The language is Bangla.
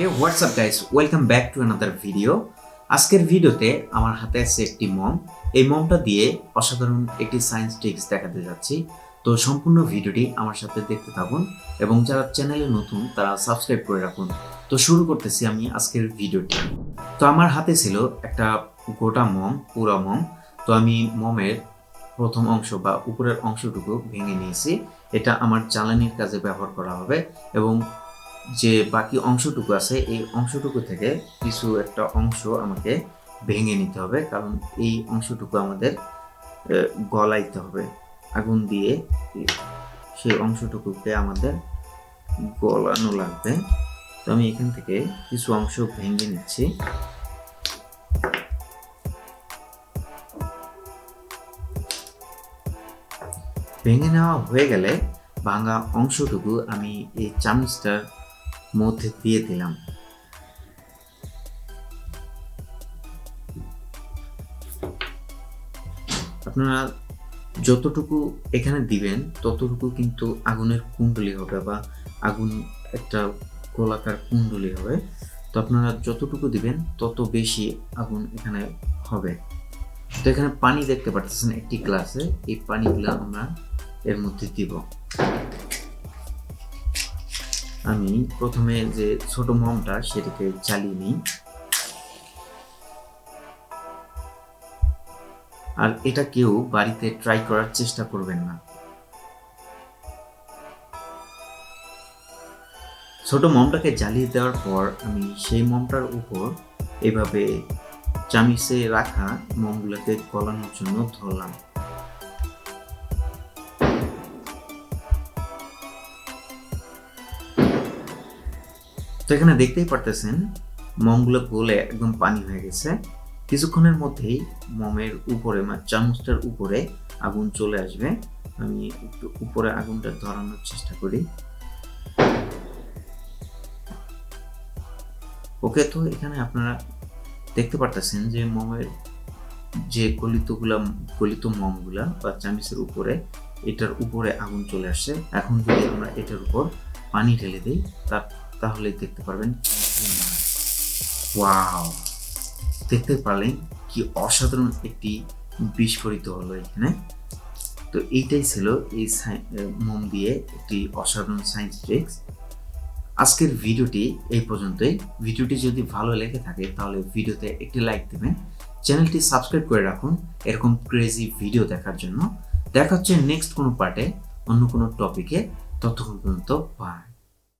Hey, what's up guys? Welcome back to another video. আজকের ভিডিওতে আমার হাতে আছে একটি মম। এই মমটা দিয়ে অসাধারণ একটি সায়েন্স ট্রিক্স দেখাতে যাচ্ছি। তো সম্পূর্ণ ভিডিওটি আমার সাথে দেখতে থাকুন এবং যারা চ্যানেলে নতুন তারা সাবস্ক্রাইব করে রাখুন। তো শুরু করতেছি আমি আজকের ভিডিওটি। তো আমার হাতে ছিল একটা গোটা মম, পুরো মম। তো আমি মমের প্রথম অংশ বা উপরের অংশটুকু ভেঙে নিয়েছি। এটা আমার জ্বালানির কাজে ব্যবহার করা হবে এবং যে বাকি অংশটুকু আছে এই অংশটুকু থেকে কিছু একটা অংশ আমাকে ভেঙে নিতে হবে, কারণ এই অংশটুকু আমাদের গলাইতে হবে আগুন দিয়ে। সেই অংশটুকুকে আমাদের গলানো লাগবে। তো আমি এখান থেকে কিছু অংশ ভেঙে নিচ্ছি। ভেঙে নেওয়া হয়ে গেলে ভাঙা অংশটুকু আমি এই চামচটার মধ্যে দিয়ে দিলাম। আপনারা যতটুকু এখানে দিবেন ততটুকু কিন্তু আগুনের কুণ্ডলী হবে বা আগুন একটা গোলাকার কুণ্ডলী হবে। তো আপনারা যতটুকু দিবেন তত বেশি আগুন এখানে হবে। তো এখানে পানি দেখতে পাচ্ছেন একটি গ্লাসে, এই পানিগুলো আমরা এর মধ্যে দিব। আমি প্রথমে যে ছোট মমটা সেটাকে জ্বালিয়ে নিই। আর এটা কেউ বাড়িতে ট্রাই করার চেষ্টা করবেন না। ছোট মমটাকে জ্বালিয়ে দেওয়ার পর আমি সেই মমটার উপর এভাবে চামিচে রাখা মমগুলোকে গলানোর জন্য ধরলাম। তো এখানে দেখতেই পারতেছেন মমগুলো গলে একদম পানি হয়ে গেছে। কিছুক্ষণের মধ্যেই মমের উপরে চামচটার উপরে আগুন চলে আসবে। আমি একটু উপরে আগুনটা ধরানোর চেষ্টা করি। ওকে, তো এখানে আপনারা দেখতে পারতেছেন যে মমের যে গলিত মমগুলা বা চামচের উপরে, এটার উপরে আগুন চলে আসছে। এখন যদি আমরা এটার উপর পানি ঢেলে দিই তাহলে দেখতে পারবেন। ওয়াও, দেখতে পারলেন কি অসাধারণ একটি বিস্ফোরিত হলো এখানে। তো এইটাই ছিল এই মোম দিয়ে একটি অসাধারণ সায়েন্স ট্রিক্স। আজকের ভিডিওটি এই পর্যন্তই। ভিডিওটি যদি ভালো লেগে থাকে তাহলে ভিডিওতে একটি লাইক দেবেন, চ্যানেলটি সাবস্ক্রাইব করে রাখুন এরকম ক্রেজি ভিডিও দেখার জন্য। দেখা হচ্ছে নেক্সট কোনো পার্টে অন্য কোনো টপিকে। ততক্ষণ পর্যন্ত বাই।